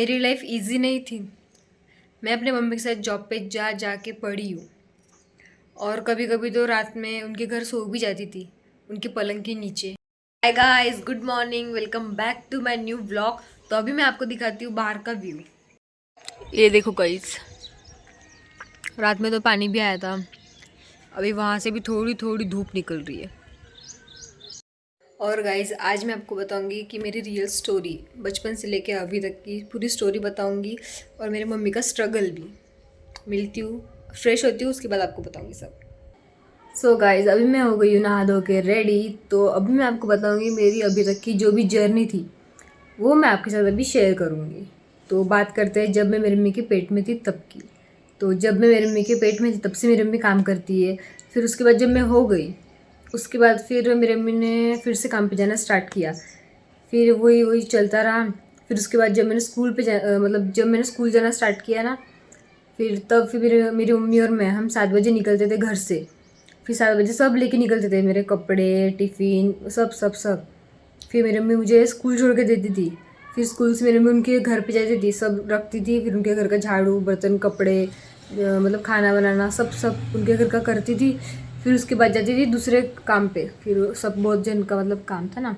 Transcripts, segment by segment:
मेरी life easy नहीं थी। मैं अपने मम्मी के साथ जॉब पे जा जा के पढ़ी हूँ और कभी कभी तो रात में उनके घर सो भी जाती थी, उनके पलंग के नीचे। Hi guys, good morning, welcome back to my new vlog. तो अभी मैं आपको दिखाती हूँ बाहर का व्यू। ये देखो गाइस, रात में तो पानी भी आया था, अभी वहाँ से भी थोड़ी थोड़ी धूप निकल रही है। और गाइस, आज मैं आपको बताऊंगी कि मेरी रियल स्टोरी, बचपन से लेके अभी तक की पूरी स्टोरी बताऊंगी और मेरी मम्मी का स्ट्रगल भी। मिलती हूँ, फ्रेश होती हूँ, उसके बाद आपको बताऊंगी सब। सो गाइस, अभी मैं हो गई हूँ नहा धो के रेडी। तो अभी मैं आपको बताऊंगी मेरी अभी तक की जो भी जर्नी थी, वो मैं आपके साथ अभी शेयर करूँगी। तो बात करते हैं जब मैं मेरी मम्मी के पेट में थी तब की। तो जब मैं मेरी मम्मी के पेट में थी तब से मेरी मम्मी काम करती है। फिर उसके बाद जब मैं हो गई, उसके बाद फिर मेरी मम्मी ने फिर से काम पे जाना स्टार्ट किया। फिर वही वही चलता रहा। फिर उसके बाद जब मैंने स्कूल पे मतलब जब मैंने स्कूल जाना स्टार्ट किया ना, फिर मेरी मेरी मम्मी और मैं हम 7 बजे निकलते थे घर से। फिर 7 बजे सब लेके निकलते थे, मेरे कपड़े, टिफ़िन, सब सब सब। फिर मेरी मम्मी मुझे स्कूल छोड़ के देती थी। फिर स्कूल से मेरी मम्मी उनके घर पे जाती थी, सब रखती थी। फिर उनके घर का झाड़ू, बर्तन, कपड़े, मतलब खाना बनाना, सब सब उनके घर का करती थी। फिर उसके बाद जाती थी दूसरे काम पे। फिर सब बहुत जन का मतलब काम था ना,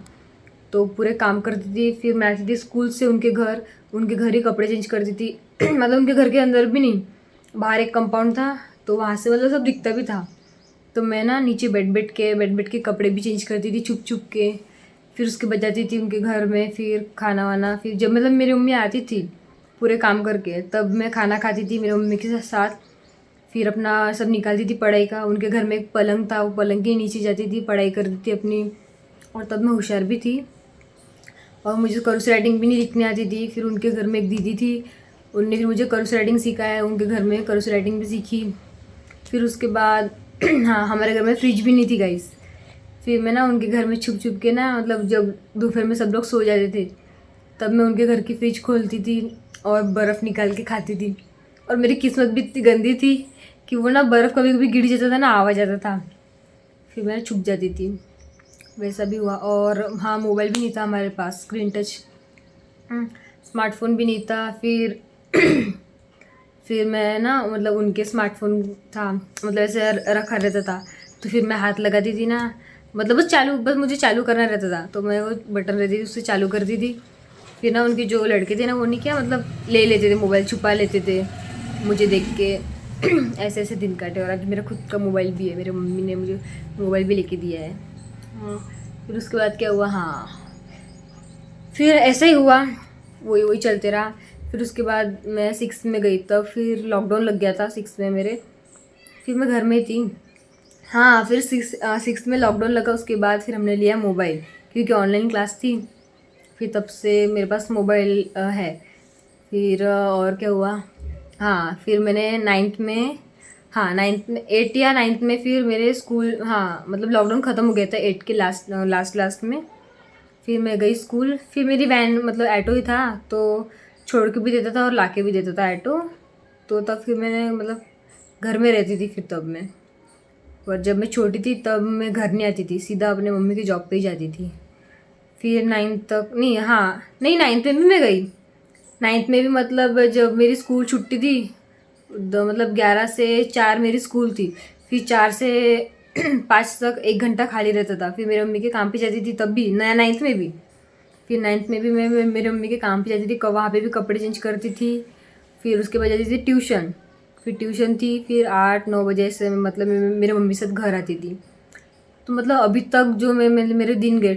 तो पूरे काम करती थी। फिर मैं आती थी स्कूल से उनके घर ही कपड़े चेंज करती थी। मतलब उनके घर के अंदर भी नहीं, बाहर एक कंपाउंड था, तो वहाँ से मतलब सब दिखता भी था। तो मैं ना नीचे बैठ बैठ के कपड़े भी चेंज करती थी छुप छुप के। फिर उसके बाद जाती थी उनके घर में, फिर खाना वाना। फिर जब मतलब मेरी मम्मी आती थी पूरे काम करके, तब मैं खाना खाती थी मेरी मम्मी के साथ। फिर अपना सब निकालती थी पढ़ाई का। उनके घर में एक पलंग था, वो पलंग के नीचे जाती थी, पढ़ाई करती थी अपनी। और तब मैं होशियार भी थी और मुझे कर्स राइटिंग भी नहीं लिखने आती थी। फिर उनके घर में एक दीदी थी, उनने फिर मुझे कर्स राइटिंग सिखाया, उनके घर में कर्स राइटिंग भी सीखी। फिर उसके बाद हाँ, हमारे घर में फ्रिज भी नहीं थी गाइस। फिर मैं ना उनके घर में छुप छुप के ना, मतलब जब दोपहर में सब लोग सो जाते थे, तब मैं उनके घर की फ्रिज खोलती थी और बर्फ़ निकाल के खाती थी। और मेरी किस्मत भी इतनी गंदी थी कि वो ना बर्फ़ कभी कभी गिर जाता था ना, आवाज़ आता था। फिर मैं छुप जाती थी, वैसा भी हुआ। और हाँ, मोबाइल भी नहीं था हमारे पास, स्क्रीन टच, स्मार्टफोन भी नहीं था। फिर फिर मैं ना, मतलब उनके स्मार्टफोन था, मतलब ऐसे रखा रहता था, तो फिर मैं हाथ लगाती थी ना, मतलब बस मुझे चालू करना रहता था, तो मैं वो बटन रहती थी उससे चालू करती थी। फिर ना उनके जो लड़के थे ना, वो नहीं क्या मतलब ले लेते थे मोबाइल, छुपा लेते थे मुझे देख के। ऐसे ऐसे दिन काटे। और आज मेरा खुद का मोबाइल भी है, मेरी मम्मी ने मुझे मोबाइल भी लेके दिया है। हाँ। फिर उसके बाद क्या हुआ, हाँ, फिर ऐसा ही हुआ, वही वही चलते रहा। फिर उसके बाद मैं 6 में गई, तब फिर लॉकडाउन लग गया था 6 में मेरे। फिर मैं घर में थी। हाँ, फिर 6 में लॉकडाउन लगा, उसके बाद फिर हमने लिया मोबाइल, क्योंकि ऑनलाइन क्लास थी। फिर तब से मेरे पास मोबाइल है। फिर और क्या हुआ, हाँ, फिर मैंने 9th में, हाँ 9th में, 8 या 9th में फिर मेरे स्कूल, हाँ मतलब लॉकडाउन ख़त्म हो गया था 8 के लास्ट लास्ट लास्ट में। फिर मैं गई स्कूल। फिर मेरी वैन, मतलब ऑटो ही था, तो छोड़ के भी देता था और ला के भी देता था ऑटो। तो तब फिर मैंने मतलब घर में रहती थी फिर तब मैं। और जब मैं छोटी थी तब मैं घर नहीं आती थी, सीधा अपने मम्मी की जॉब पे ही जाती थी। फिर 9th तक नहीं, हाँ नहीं, 9th में भी मैं गई। 9th में भी मतलब जब मेरी स्कूल छुट्टी थी, मतलब 11 से 4 मेरी स्कूल थी। फिर 4 से 5 तक 1 घंटा खाली रहता था। फिर मेरी मम्मी के काम पे जाती थी तब भी, नया 9th में भी। फिर 9th में भी मैं मेरी मम्मी के काम पे जाती थी, वहाँ पे भी कपड़े चेंज करती थी। फिर उसके बाद जाती थी ट्यूशन। फिर ट्यूशन थी, फिर 8-9 बजे से मतलब मैं मेरे मम्मी के साथ घर आती थी। तो मतलब अभी तक जो मेरे दिन गए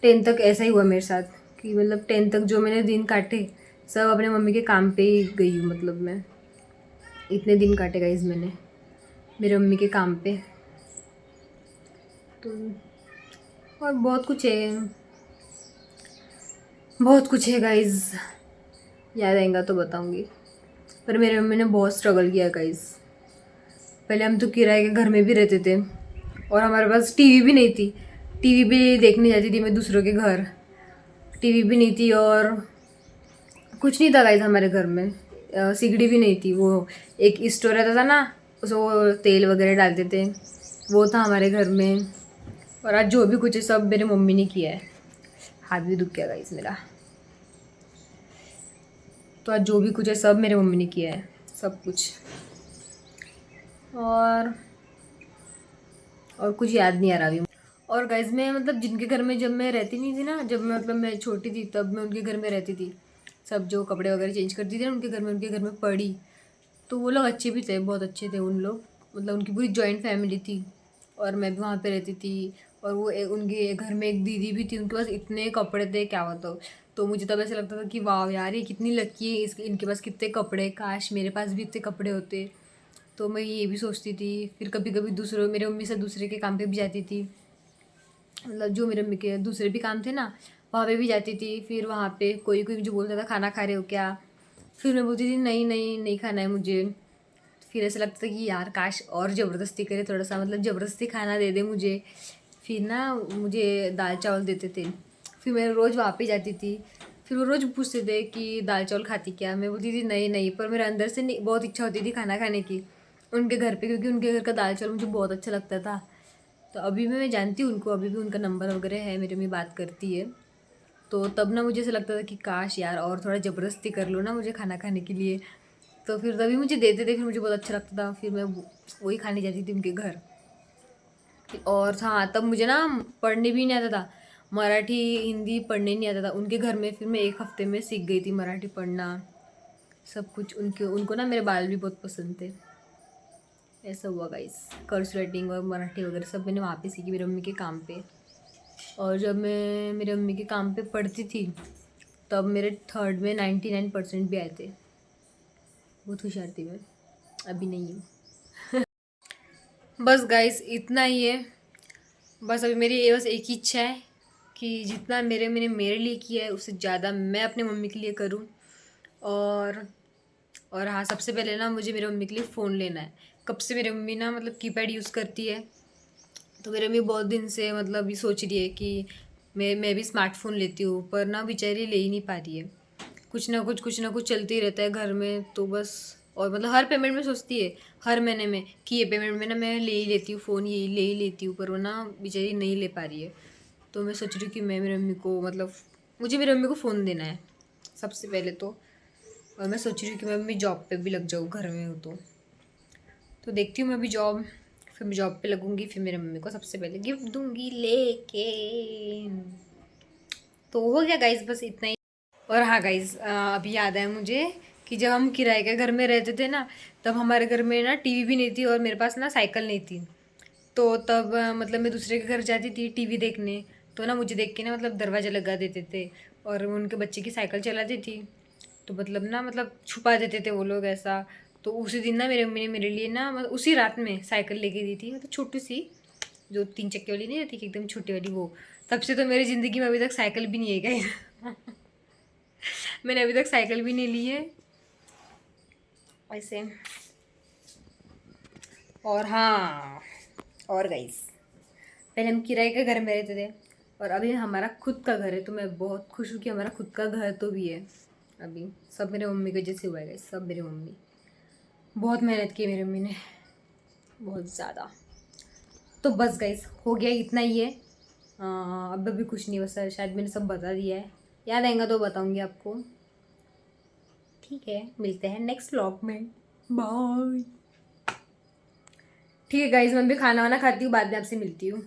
10th तक ऐसा ही हुआ मेरे साथ, कि मतलब 10th तक जो मैंने दिन काटे, सब अपने मम्मी के काम पे ही गई हूँ। मतलब मैं इतने दिन काटे गाइज मैंने मेरे मम्मी के काम पे। तो और बहुत कुछ है, बहुत कुछ है गाइज, याद आएगा तो बताऊँगी। पर मेरी मम्मी ने बहुत स्ट्रगल किया गाइज। पहले हम तो किराए के घर में भी रहते थे और हमारे पास टीवी भी नहीं थी। टीवी भी देखने जाती थी मैं दूसरों के घर, टीवी भी नहीं थी और कुछ नहीं था गाइज हमारे घर में। सिगड़ी भी नहीं थी, वो एक स्टोव रहता था ना, उस वो तेल वगैरह डालते थे, वो था हमारे घर में। और आज जो भी कुछ है सब मेरी मम्मी ने किया है। हाथ भी दुख गया गाइज मेरा। तो आज जो भी कुछ है सब मेरे मम्मी ने किया है, सब कुछ। और कुछ याद नहीं आ रहा अभी। और गाइज मैं मतलब जिनके घर में जब मैं रहती नहीं थी ना, जब मैं मतलब मैं छोटी थी तब मैं उनके घर में रहती थी, सब जो कपड़े वगैरह चेंज करती थी ना उनके घर में पड़ी। तो वो लोग अच्छे भी थे, बहुत अच्छे थे उन लोग, मतलब उनकी पूरी जॉइंट फैमिली थी और मैं भी वहाँ पे रहती थी। और वो उनके घर में एक दीदी भी थी, उनके पास इतने कपड़े थे क्या बताओ। तो मुझे तब ऐसा लगता था कि वाह यार ये कितनी लकी है, इनके पास कितने कपड़े, काश मेरे पास भी इतने कपड़े होते। तो मैं ये भी सोचती थी। फिर कभी कभी दूसरों मेरे मम्मी से दूसरे के काम पे भी जाती थी, मतलब जो मेरे मम्मी के दूसरे भी काम थे ना वहाँ पे भी जाती थी। फिर वहाँ पे कोई कोई जो बोलता था खाना खा रहे हो क्या, फिर मैं बोलती थी नहीं नहीं नहीं खाना है मुझे। फिर ऐसा लगता था कि यार काश और ज़बरदस्ती करे थोड़ा सा, मतलब ज़बरदस्ती खाना दे दे मुझे। फिर ना मुझे दाल चावल देते थे, फिर मैं रोज़ वहाँ पे जाती थी। फिर वो रोज़ पूछते थे कि दाल चावल खाती क्या, मैं बोलती थी नहीं नहीं, पर मेरे अंदर से नहीं, बहुत इच्छा होती थी खाना खाने की उनके घर पे, क्योंकि उनके घर का दाल चावल मुझे बहुत अच्छा लगता था। तो अभी भी मैं जानती हूँ उनको, अभी भी उनका नंबर वगैरह है, मेरे में बात करती है। तो तब ना मुझे ऐसा लगता था कि काश यार और थोड़ा ज़बरदस्ती कर लो ना मुझे खाना खाने के लिए। तो फिर तभी मुझे देते थे, फिर मुझे बहुत अच्छा लगता था, फिर मैं वही खाने जाती थी उनके घर। और हाँ तब मुझे ना पढ़ने भी नहीं आता था, मराठी हिंदी पढ़ने नहीं आता था उनके घर में। फिर मैं 1 हफ्ते में सीख गई थी मराठी पढ़ना, सब कुछ। उनको ना मेरे बाल भी बहुत पसंद थे। ऐसा हुआ गाइस, कर्स राइटिंग और मराठी वगैरह सब मैंने वहाँ पे सीखी मेरी मम्मी के काम पे। और जब मैं मेरी मम्मी के काम पे पढ़ती थी तब मेरे 3rd में 99% भी आए थे। बहुत होशियार थी मैं, अभी नहीं हूँ। बस गाइस इतना ही है। बस अभी मेरी ये बस एक ही इच्छा है कि जितना मैंने मेरे लिए किया है उससे ज़्यादा मैं अपनी मम्मी के लिए करूँ। और हाँ सबसे पहले ना मुझे मेरी मम्मी के लिए फ़ोन लेना है। कब से मेरी मम्मी ना मतलब कीपैड यूज़ करती है, तो मेरी मम्मी बहुत दिन से मतलब ये सोच रही है कि मैं भी स्मार्टफोन लेती हूँ, पर ना बेचारी ले ही नहीं पा रही है। कुछ ना कुछ चलते ही रहता है घर में, तो बस। और मतलब हर पेमेंट में सोचती है, हर महीने में, कि ये पेमेंट में ना मैं ले ही लेती हूँ फ़ोन, ये ले ही लेती हूँ, पर वो ना बेचारी नहीं ले पा रही है। तो मैं सोच रही हूँ कि मैं मेरी मम्मी को मतलब मुझे मेरी मम्मी को फ़ोन देना है सबसे पहले तो। और मैं सोच रही हूँ कि मैं मम्मी जॉब पे भी लग जाऊँ घर में हूँ तो देखती हूँ मैं अभी जॉब, फिर मैं जॉब पे लगूँगी, फिर मेरे मम्मी को सबसे पहले गिफ्ट दूँगी लेके। तो हो गया गाइस, बस इतना ही। और हाँ गाइस अभी याद आया मुझे कि जब हम किराए के घर में रहते थे ना, तब हमारे घर में ना टीवी भी नहीं थी और मेरे पास ना साइकिल नहीं थी। तो तब मतलब मैं दूसरे के घर जाती थी टीवी देखने, तो ना मुझे देख के ना मतलब दरवाज़ा लगा देते थे और उनके बच्चे की साइकिल चलाती थी, तो मतलब ना मतलब छुपा देते थे वो लोग ऐसा। तो उसी दिन ना मेरे मम्मी ने मेरे लिए ना मतलब उसी रात में साइकिल लेके दी थी, मतलब छोटी सी, जो 3 चक्के वाली नहीं रहती कि एकदम छोटी वाली वो। तब से तो मेरी ज़िंदगी में अभी तक साइकिल भी नहीं है गई। मैंने अभी तक साइकिल भी नहीं ली है ऐसे। और हाँ, और गाइस पहले हम किराए के घर में रहते थे और अभी हमारा खुद का घर है, तो मैं बहुत खुश हूँ कि हमारा खुद का घर तो भी है अभी। सब मेरे मम्मी के जैसे हुआ है गाइस, सब मेरी मम्मी, बहुत मेहनत की मेरी मम्मी ने, बहुत ज़्यादा। तो बस गाइस हो गया, इतना ही है। अब भी कुछ नहीं, बस शायद मैंने सब बता दिया है, याद आएगा तो बताऊँगी आपको। ठीक है, मिलते हैं नेक्स्ट व्लॉग में, बाय। ठीक है गाइज, मैं भी खाना वाना खाती हूँ, बाद में आपसे मिलती हूँ।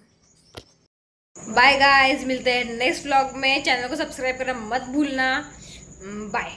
बाय गाइज, मिलते हैं नेक्स्ट व्लॉग में। चैनल को सब्सक्राइब करना मत भूलना। बाय।